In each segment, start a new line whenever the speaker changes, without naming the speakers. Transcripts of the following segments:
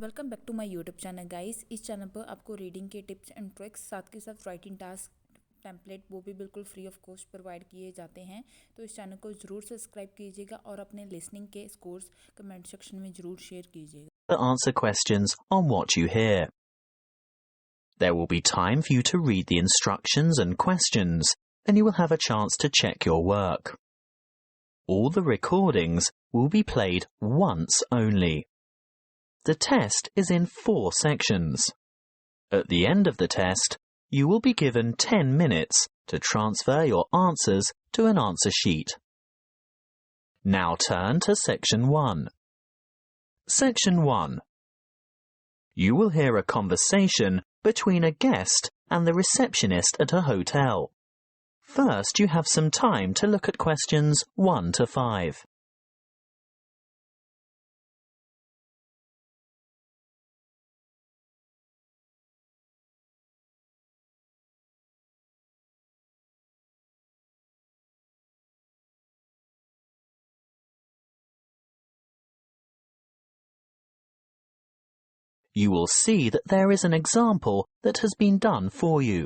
Welcome back to my YouTube channel guys. इस channel पर आपको रीडिंग के टिप्स एंड ट्रिक्स साथ के साथ राइटिंग टास्क टेम्पलेट वो भी बिल्कुल फ्री ऑफ कॉस्ट प्रोवाइड किए जाते हैं। तो इस चैनल को ज़रूर सब्सक्राइब कीजिएगा और अपने लिसनिंग के स्कोर्स कमेंट सेक्शन में ज़रूर शेयर कीजिएगा।
To answer questions on what you hear. There will be time for you to read the instructions and questions, and you will have a chance to check your work. All the recordings will be played once only. The test is in 4 sections. At the end of the test, you will be given 10 minutes to transfer your answers to an answer sheet. Now turn to Section 1. Section 1. You will hear a conversation between a guest and the receptionist at a hotel. First, you have some time to look at questions 1 to 5. You will see that there is an example that has been done for you.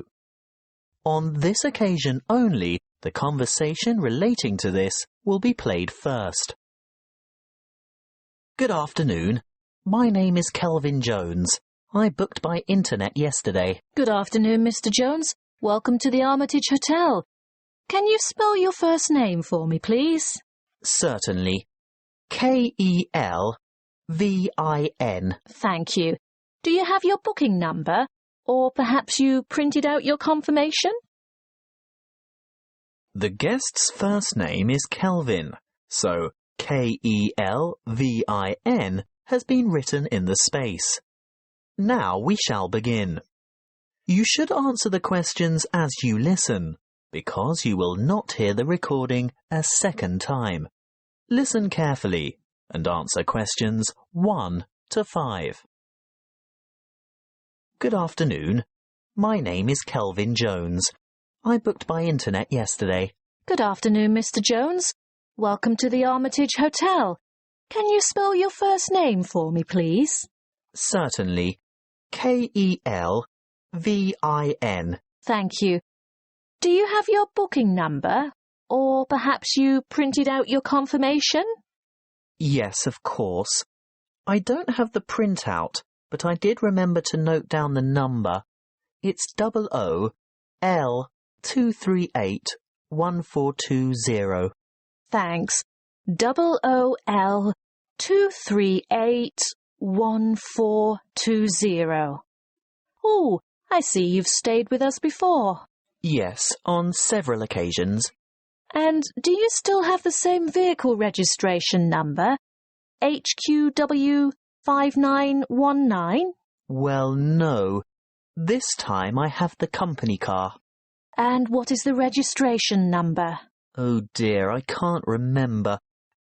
On this occasion only, the conversation relating to this will be played first. Good afternoon. My name is Kelvin Jones. I booked by internet yesterday.
Good afternoon, Mr. Jones. Welcome to the Armitage Hotel. Can you spell your first name for me, please?
Certainly. K-E-L-V-I-N.
Thank you. Do you have your booking number? Or perhaps you printed out your confirmation?
The guest's first name is Kelvin, so K-E-L-V-I-N has been written in the space. Now we shall begin. You should answer the questions as you listen, because you will not hear the recording a second time. Listen carefully and answer questions 1 to 5. Good afternoon. My name is Kelvin Jones. I booked by internet yesterday.
Good afternoon, Mr. Jones. Welcome to the Armitage Hotel. Can you spell your first name for me, please?
Certainly. K-E-L-V-I-N.
Thank you. Do you have your booking number? Or perhaps you printed out your confirmation?
Yes, of course. I don't have the printout, but I did remember to note down the number. It's 00L2381420.
Thanks. 00L2381420. Oh, I see you've stayed with us before.
Yes, on several occasions.
And do you still have the same vehicle registration number? HQW5919?
Well, no. This time I have the company car.
And what is the registration number?
Oh dear, I can't remember.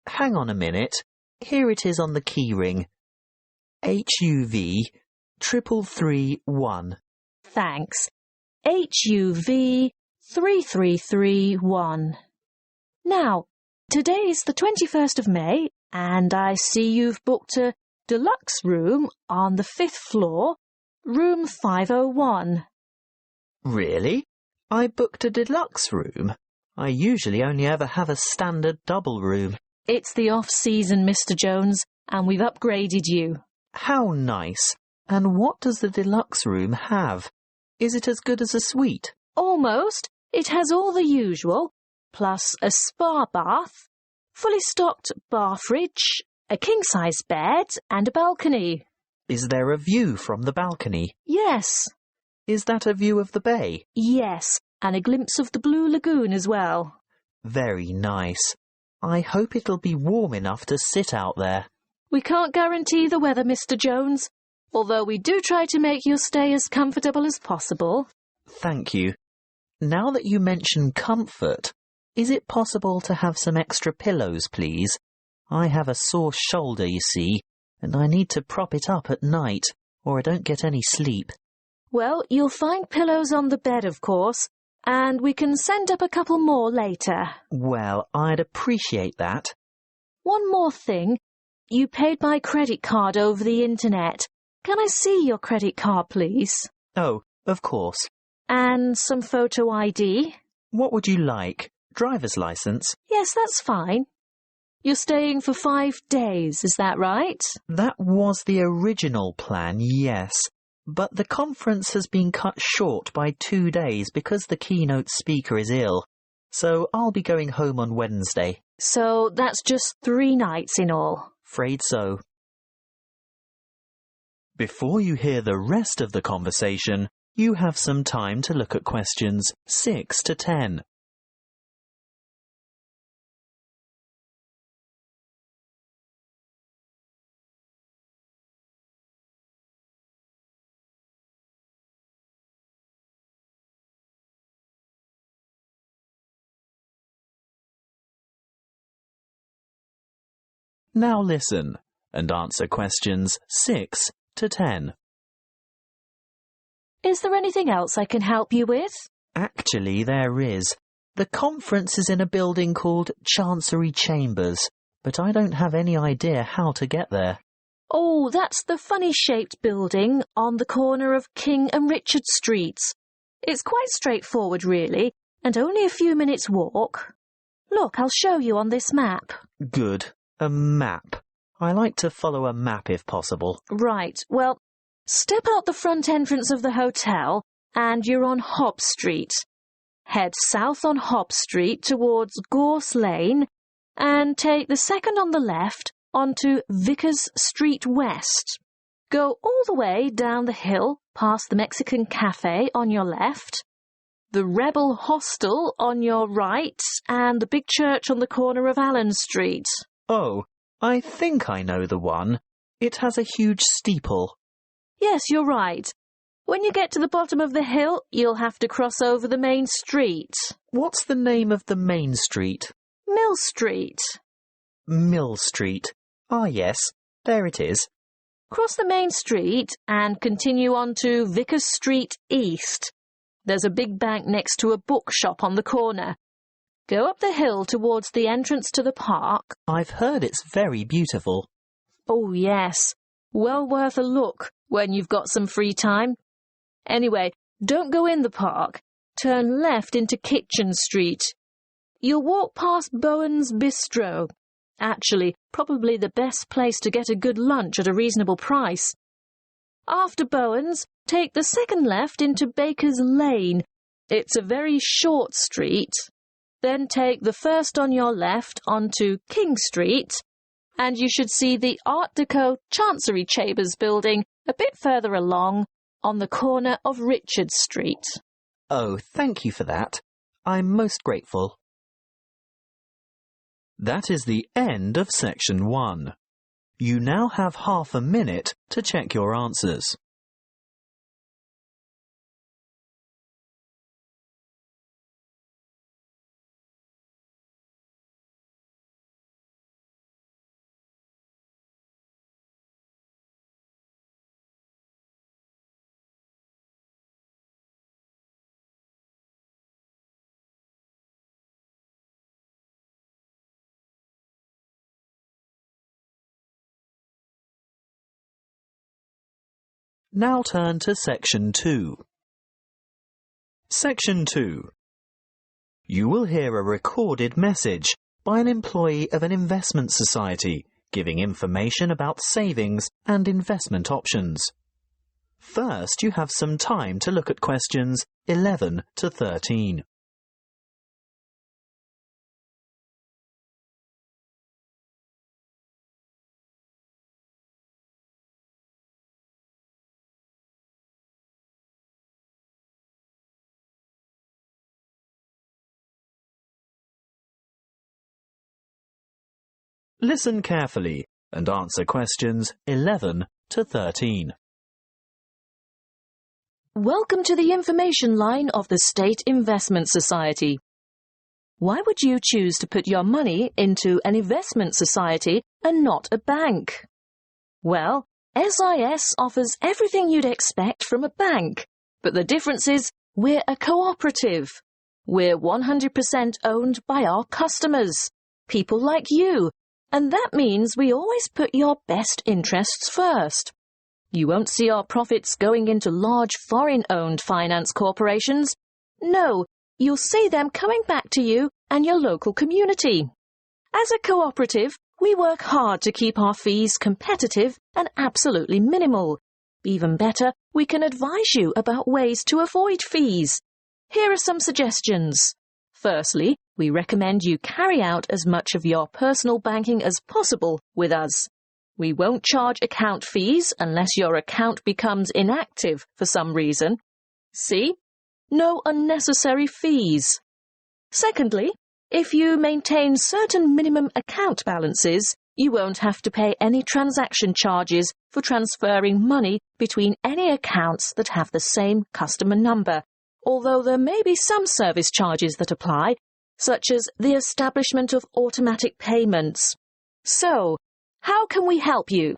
Hang on a minute. Here it is on the keyring. HUV 3331.
Thanks. HUV 3331. Now, today's the 21st of May, and I see you've booked a deluxe room on the 5th floor, room 501.
Really? I booked a deluxe room? I usually only ever have a standard double room.
It's the off-season, Mr. Jones, and we've upgraded you.
How nice. And what does the deluxe room have? Is it as good as a suite?
Almost. It has all the usual, plus a spa bath, fully stocked bath fridge, a king-size bed, and a balcony.
Is there a view from the balcony?
Yes.
Is that a view of the bay?
Yes, and a glimpse of the Blue Lagoon as well.
Very nice. I hope it'll be warm enough to sit out there.
We can't guarantee the weather, Mr. Jones, although we do try to make your stay as comfortable as possible.
Thank you. Now that you mention comfort, is it possible to have some extra pillows, please? I have a sore shoulder, you see, and I need to prop it up at night, or I don't get any sleep.
Well, you'll find pillows on the bed, of course, and we can send up a couple more later.
Well, I'd appreciate that.
One more thing. You paid by credit card over the internet, Can I see your credit card, please?
Oh, of course.
And some photo ID?
What would you like? Driver's license?
Yes, that's fine. You're staying for 5 days, is that right?
That was the original plan, yes. But the conference has been cut short by 2 days because the keynote speaker is ill. So I'll be going home on Wednesday.
So that's just 3 nights in all.
Afraid so. Before you hear the rest of the conversation, you have some time to look at questions 6 to 10. Now listen and answer questions 6 to 10.
Is there anything else I can help you with?
Actually, there is. The conference is in a building called Chancery Chambers, but I don't have any idea how to get there.
Oh, that's the funny-shaped building on the corner of King and Richard Streets. It's quite straightforward, really, and only a few minutes' walk. Look, I'll show you on this map.
Good. A map. I like to follow a map if possible.
Right, well, step out the front entrance of the hotel and you're on Hobb Street. Head south on Hobb Street towards Gorse Lane and take the second on the left onto Vickers Street West. Go all the way down the hill past the Mexican Cafe on your left, the Rebel Hostel on your right, and the big church on the corner of Allen Street.
Oh, I think I know the one. It has a huge steeple.
Yes, you're right. When you get to the bottom of the hill, you'll have to cross over the main street.
What's the name of the main street?
Mill Street.
Mill Street. Ah, yes, there it is.
Cross the main street and continue on to Vickers Street East. There's a big bank next to a bookshop on the corner. Go up the hill towards the entrance to the park.
I've heard it's very beautiful.
Oh, yes. Well worth a look when you've got some free time. Anyway, don't go in the park. Turn left into Kitchen Street. You'll walk past Bowen's Bistro. Actually, probably the best place to get a good lunch at a reasonable price. After Bowen's, take the second left into Baker's Lane. It's a very short street. Then take the first on your left onto King Street, and you should see the Art Deco Chancery Chambers building a bit further along on the corner of Richard Street.
Oh, thank you for that. I'm most grateful. That is the end of section 1. You now have half a minute to check your answers. Now turn to section 2. Section 2. You will hear a recorded message by an employee of an investment society giving information about savings and investment options. First, you have some time to look at questions 11 to 13. Listen carefully and answer questions 11 to 13.
Welcome to the information line of the State Investment Society. Why would you choose to put your money into an investment society and not a bank? Well, SIS offers everything you'd expect from a bank, but the difference is we're a cooperative. We're 100% owned by our customers, people like you, and that means we always put your best interests first. You won't see our profits going into large foreign-owned finance corporations. No, you'll see them coming back to you and your local community. As a cooperative, we work hard to keep our fees competitive and absolutely minimal. Even better, we can advise you about ways to avoid fees. Here are some suggestions. Firstly, we recommend you carry out as much of your personal banking as possible with us. We won't charge account fees unless your account becomes inactive for some reason. See? No unnecessary fees. Secondly, if you maintain certain minimum account balances, you won't have to pay any transaction charges for transferring money between any accounts that have the same customer number, although there may be some service charges that apply, such as the establishment of automatic payments. So, how can we help you?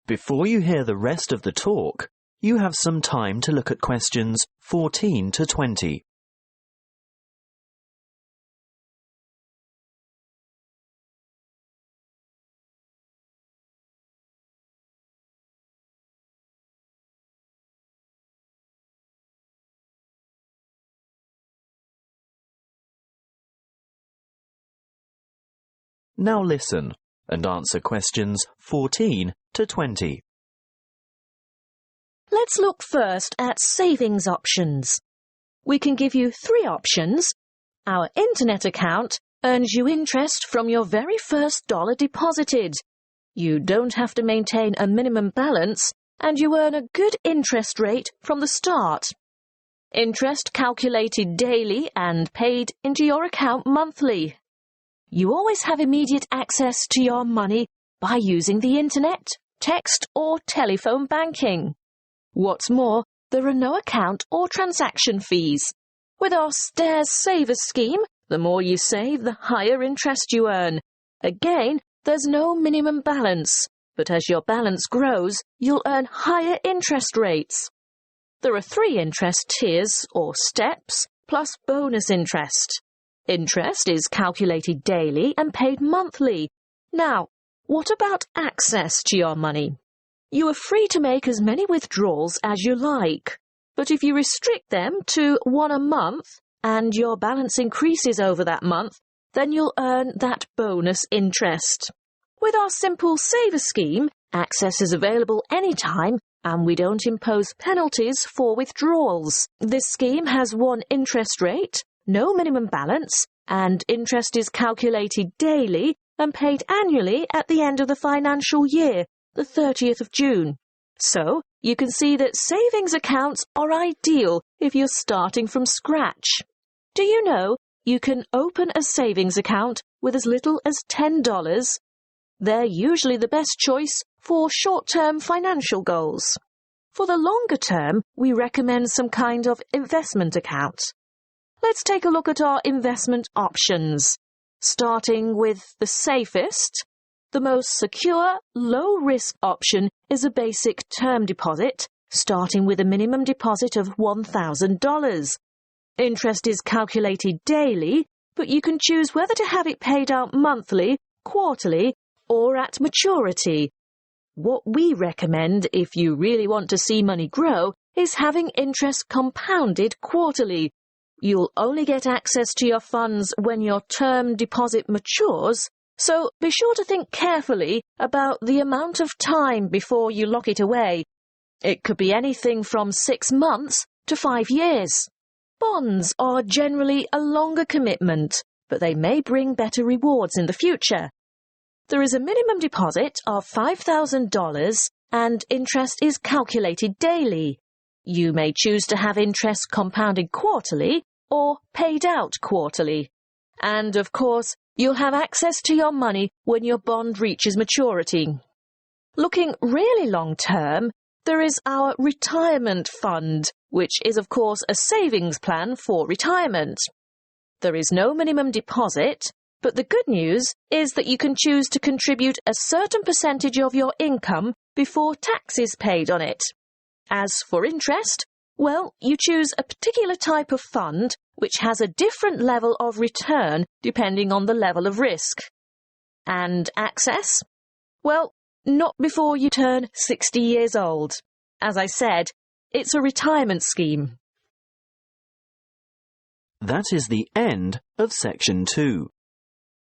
Before you hear the rest of the talk, you have some time to look at questions 14 to 20. Now listen and answer questions 14 to 20.
Let's look first at savings options. We can give you 3 options. Our internet account earns you interest from your very first dollar deposited. You don't have to maintain a minimum balance, and you earn a good interest rate from the start. Interest calculated daily and paid into your account monthly. You always have immediate access to your money by using the internet, text or telephone banking. What's more, there are no account or transaction fees. With our Stairs Saver scheme, the more you save, the higher interest you earn. Again, there's no minimum balance, but as your balance grows, you'll earn higher interest rates. There are 3 interest tiers or steps, plus bonus interest. Interest is calculated daily and paid monthly. Now, what about access to your money? You are free to make as many withdrawals as you like, but if you restrict them to 1 a month and your balance increases over that month, then you'll earn that bonus interest. With our Simple Saver scheme, access is available anytime and we don't impose penalties for withdrawals. This scheme has 1 interest rate, no minimum balance, and interest is calculated daily and paid annually at the end of the financial year, the 30th of June. So, you can see that savings accounts are ideal if you're starting from scratch. Do you know you can open a savings account with as little as $10? They're usually the best choice for short-term financial goals. For the longer term, we recommend some kind of investment account. Let's take a look at our investment options. Starting with the safest, the most secure, low-risk option is a basic term deposit, starting with a minimum deposit of $1,000. Interest is calculated daily, but you can choose whether to have it paid out monthly, quarterly, or at maturity. What we recommend if you really want to see money grow is having interest compounded quarterly. You'll only get access to your funds when your term deposit matures, so be sure to think carefully about the amount of time before you lock it away. It could be anything from 6 months to 5 years. Bonds are generally a longer commitment, but they may bring better rewards in the future. There is a minimum deposit of $5,000 and interest is calculated daily. You may choose to have interest compounded quarterly or paid out quarterly. And, of course, you'll have access to your money when your bond reaches maturity. Looking really long-term, there is our retirement fund, which is, of course, a savings plan for retirement. There is no minimum deposit, but the good news is that you can choose to contribute a certain percentage of your income before tax is paid on it. As for interest, well, you choose a particular type of fund which has a different level of return depending on the level of risk. And access? Well, Not before you turn 60 years old. As I said, it's a retirement scheme.
That is the end of section 2.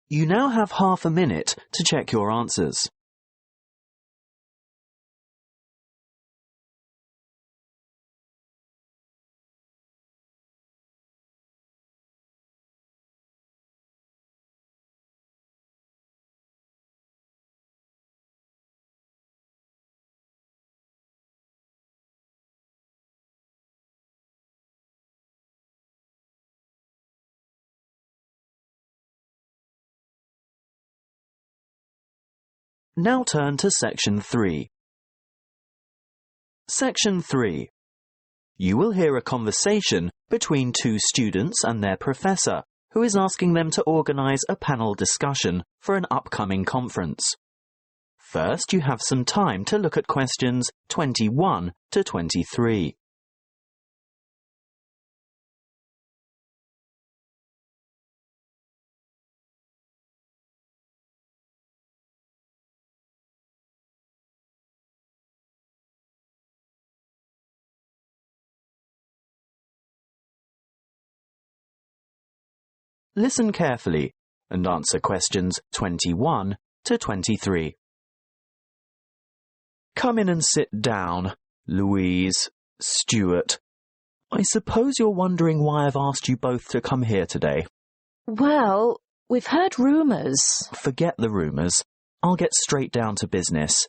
You now have half a minute to check your answers. Now turn to section 3. Section 3. You will hear a conversation between two students and their professor, who is asking them to organise a panel discussion for an upcoming conference. First, you have some time to look at questions 21 to 23. Listen carefully and answer questions 21 to 23. Come in and sit down, Louise, Stuart. I suppose you're wondering why I've asked you both to come here today.
Well, we've heard rumours.
Forget the rumours. I'll get straight down to business.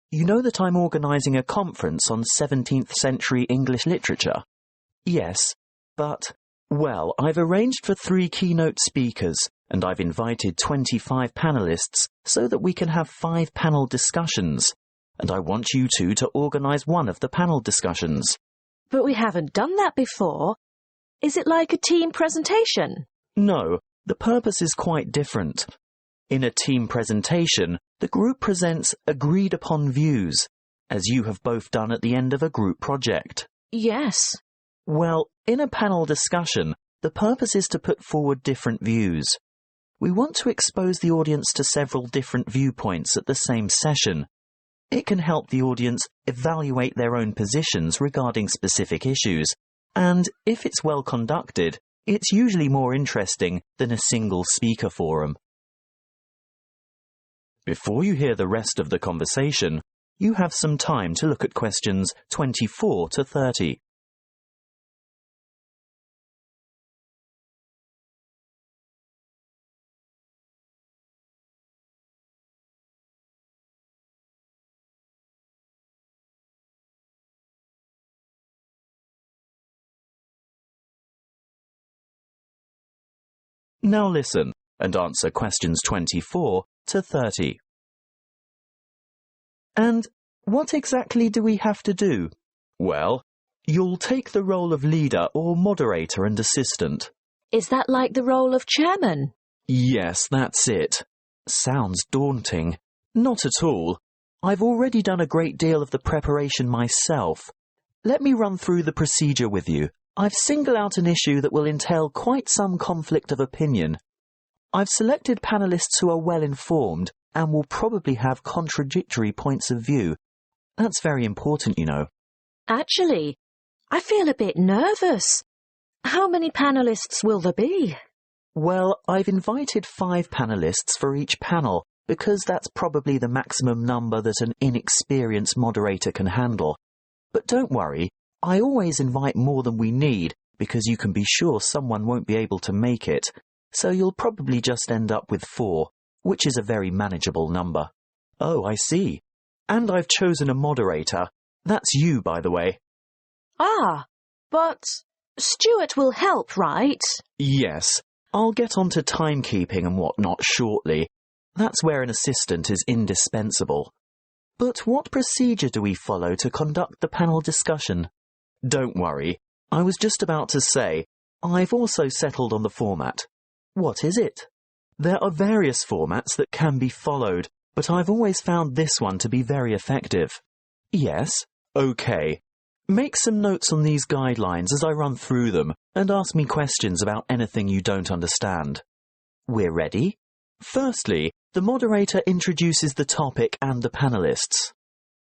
You know that I'm organising a conference on 17th century English literature? Yes, but... Well, I've arranged for 3 keynote speakers, and I've invited 25 panellists so that we can have 5 panel discussions. And I want you two to organise one of the panel discussions.
But we haven't done that before. Is it like a team presentation?
No, the purpose is quite different. In a team presentation, the group presents agreed-upon views, as you have both done at the end of a group project.
Yes.
Well, in a panel discussion, the purpose is to put forward different views. We want to expose the audience to several different viewpoints at the same session. It can help the audience evaluate their own positions regarding specific issues, and if it's well conducted, it's usually more interesting than a single speaker forum. Before you hear the rest of the conversation, you have some time to look at questions 24 to 30. Now listen and answer questions 24 to 30. And what exactly do we have to do? Well, you'll take the role of leader or moderator and assistant.
Is that like the role of chairman?
Yes, that's it. Sounds daunting. Not at all. I've already done a great deal of the preparation myself. Let me run through the procedure with you. I've singled out an issue that will entail quite some conflict of opinion. I've selected panellists who are well informed and will probably have contradictory points of view. That's very important, you know.
Actually, I feel a bit nervous. How many panellists will there be?
Well, I've invited 5 panellists for each panel because that's probably the maximum number that an inexperienced moderator can handle. But don't worry, I always invite more than we need because you can be sure someone won't be able to make it, so you'll probably just end up with 4, which is a very manageable number. Oh, I see. And I've chosen a moderator. That's you, by the way.
Ah, but Stuart will help, right?
Yes, I'll get on to timekeeping and whatnot shortly. That's where an assistant is indispensable. But what procedure do we follow to conduct the panel discussion? Don't worry, I was just about to say, I've also settled on the format. What is it? There are various formats that can be followed, but I've always found this one to be very effective. Yes? Okay. Make some notes on these guidelines as I run through them, and ask me questions about anything you don't understand. We're ready? Firstly, The moderator introduces the topic and the panelists.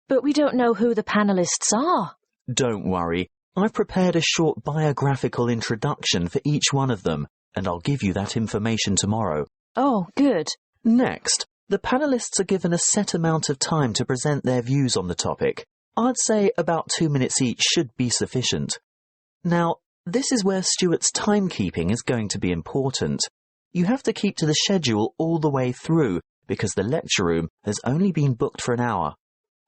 But we don't know who the panelists are.
Don't worry, I've prepared a short biographical introduction for each one of them, and I'll give you that information tomorrow.
Oh, good.
Next, the panelists are given a set amount of time to present their views on the topic. I'd say about 2 minutes each should be sufficient. Now, this is where Stuart's timekeeping is going to be important. You have to keep to the schedule all the way through, because the lecture room has only been booked for an hour.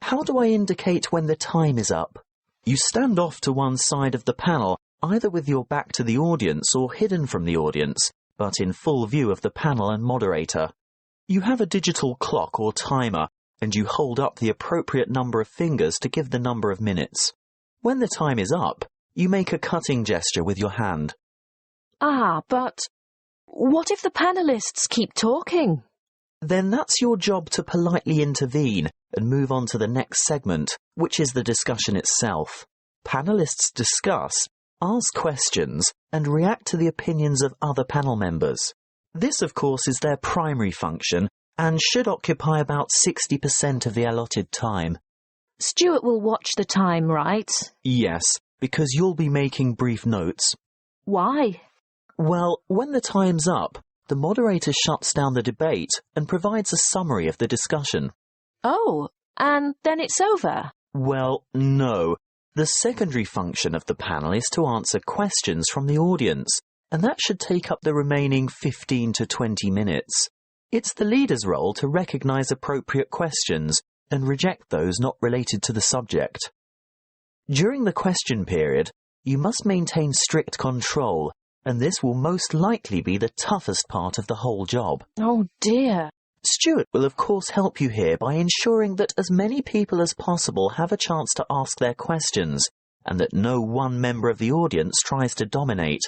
How do I indicate when the time is up? You stand off to one side of the panel, either with your back to the audience or hidden from the audience, but in full view of the panel and moderator. You have a digital clock or timer, and you hold up the appropriate number of fingers to give the number of minutes. When the time is up, you make a cutting gesture with your hand.
Ah, but what if the panelists keep talking?
Then that's your job to politely intervene and move on to the next segment, which is the discussion itself. Panelists discuss, ask questions, and react to the opinions of other panel members. This, of course, is their primary function and should occupy about 60% of the allotted time.
Stuart will watch the time, right?
Yes, because you'll be making brief notes.
Why?
Well, when the time's up, the moderator shuts down the debate and provides a summary of the discussion.
Oh, and then it's over?
Well, no. The secondary function of the panel is to answer questions from the audience, and that should take up the remaining 15 to 20 minutes. It's the leader's role to recognise appropriate questions and reject those not related to the subject. During the question period, you must maintain strict control, and this will most likely be the toughest part of the whole job.
Oh dear.
Stuart will of course help you here by ensuring that as many people as possible have a chance to ask their questions, and that no one member of the audience tries to dominate.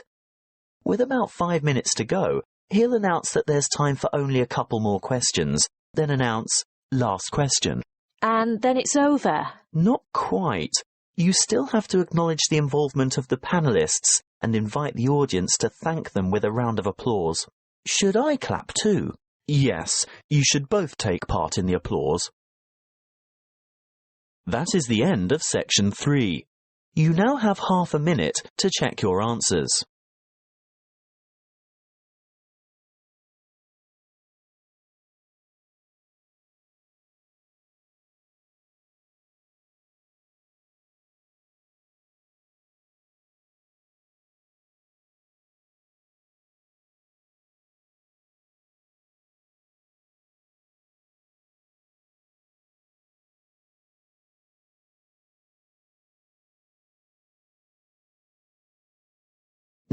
With about 5 minutes to go, he'll announce that there's time for only a couple more questions, then announce, last question.
And then it's over?
Not quite. You still have to acknowledge the involvement of the panelists and invite the audience to thank them with a round of applause. Should I clap too? Yes, you should both take part in the applause. That is the end of section 3. You now have half a minute to check your answers.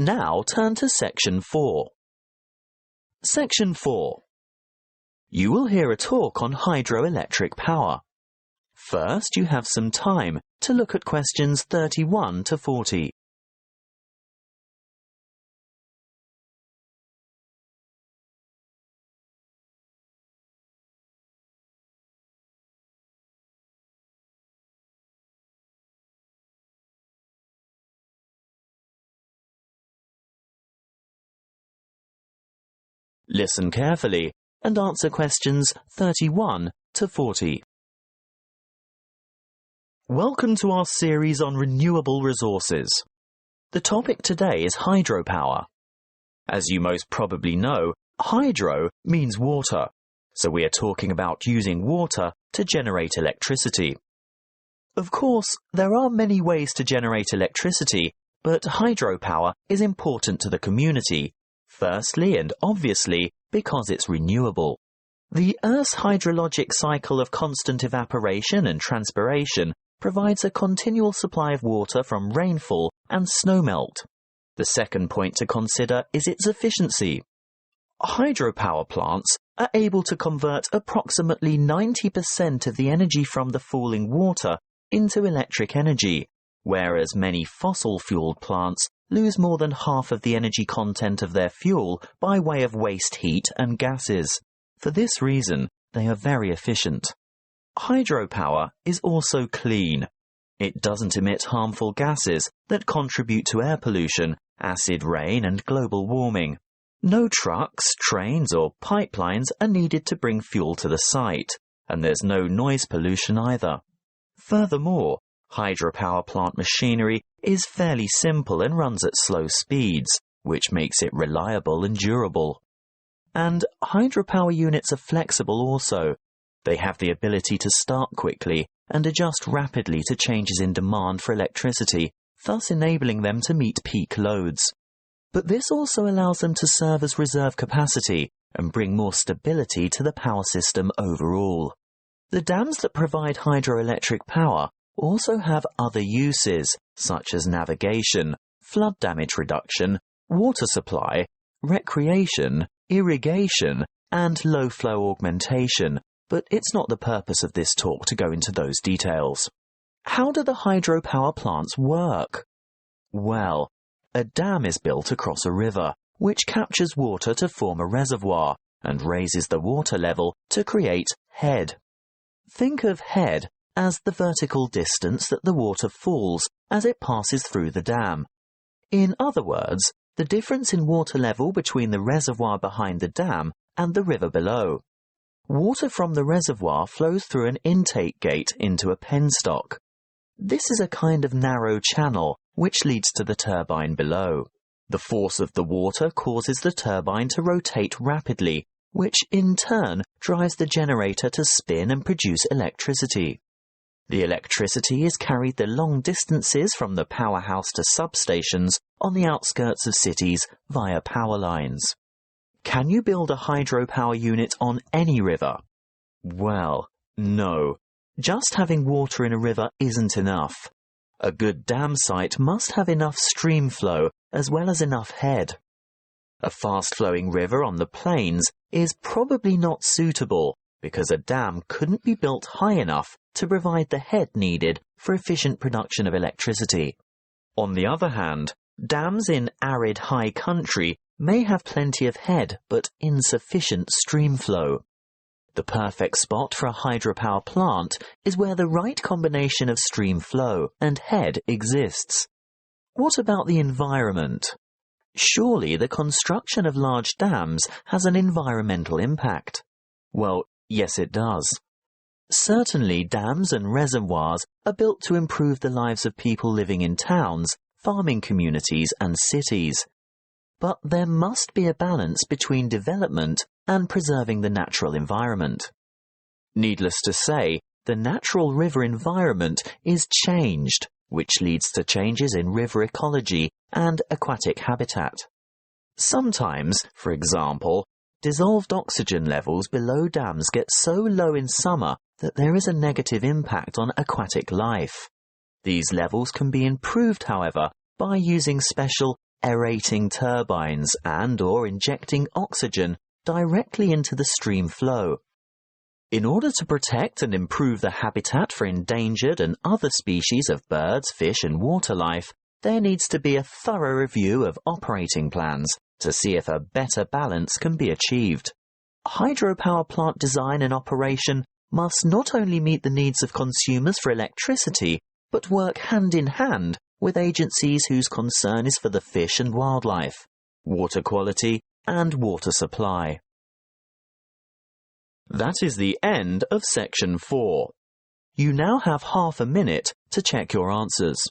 Now turn to section 4. Section 4. You will hear a talk on hydroelectric power. First, you have some time to look at questions 31 to 40. Listen carefully and answer questions 31 to 40. Welcome to our series on renewable resources. The topic today is hydropower. As you most probably know, hydro means water, so we are talking about using water to generate electricity. Of course, there are many ways to generate electricity, but hydropower is important to the community. Firstly and obviously because it's renewable. The Earth's hydrologic cycle of constant evaporation and transpiration provides a continual supply of water from rainfall and snowmelt. The second point to consider is its efficiency. Hydropower plants are able to convert approximately 90% of the energy from the falling water into electric energy, whereas many fossil-fueled plants lose more than half of the energy content of their fuel by way of waste heat and gases. For this reason, they are very efficient. Hydropower is also clean. It doesn't emit harmful gases that contribute to air pollution, acid rain and global warming. No trucks, trains or pipelines are needed to bring fuel to the site, and there's no noise pollution either. Furthermore, hydropower plant machinery is fairly simple and runs at slow speeds, which makes it reliable and durable. And hydropower units are flexible also. They have the ability to start quickly and adjust rapidly to changes in demand for electricity, thus enabling them to meet peak loads. But this also allows them to serve as reserve capacity and bring more stability to the power system overall. The dams that provide hydroelectric power also have other uses, such as navigation, flood damage reduction, water supply, recreation, irrigation, and low-flow augmentation, but it's not the purpose of this talk to go into those details. How do the hydropower plants work? Well, a dam is built across a river, which captures water to form a reservoir and raises the water level to create head. Think of head as the vertical distance that the water falls as it passes through the dam. In other words, the difference in water level between the reservoir behind the dam and the river below. Water from the reservoir flows through an intake gate into a penstock. This is a kind of narrow channel which leads to the turbine below. The force of the water causes the turbine to rotate rapidly, which in turn drives the generator to spin and produce electricity. The electricity is carried the long distances from the powerhouse to substations on the outskirts of cities via power lines. Can you build a hydropower unit on any river? Well, no. Just having water in a river isn't enough. A good dam site must have enough stream flow as well as enough head. A fast-flowing river on the plains is probably not suitable because a dam couldn't be built high enough to provide the head needed for efficient production of electricity. On the other hand, dams in arid high country may have plenty of head but insufficient stream flow. The perfect spot for a hydropower plant is where the right combination of stream flow and head exists. What about the environment? Surely the construction of large dams has an environmental impact. Well, yes it does. Certainly dams and reservoirs are built to improve the lives of people living in towns, farming communities and cities. But there must be a balance between development and preserving the natural environment. Needless to say, the natural river environment is changed, which leads to changes in river ecology and aquatic habitat. Sometimes, for example, dissolved oxygen levels below dams get so low in summer that there is a negative impact on aquatic life. These levels can be improved, however, by using special aerating turbines and/or injecting oxygen directly into the stream flow. In order to protect and improve the habitat for endangered and other species of birds, fish and water life, there needs to be a thorough review of operating plans to see if a better balance can be achieved. Hydropower plant design and operation must not only meet the needs of consumers for electricity, but work hand in hand with agencies whose concern is for the fish and wildlife, water quality and water supply. That is the end of section 4. You now have half a minute to check your answers.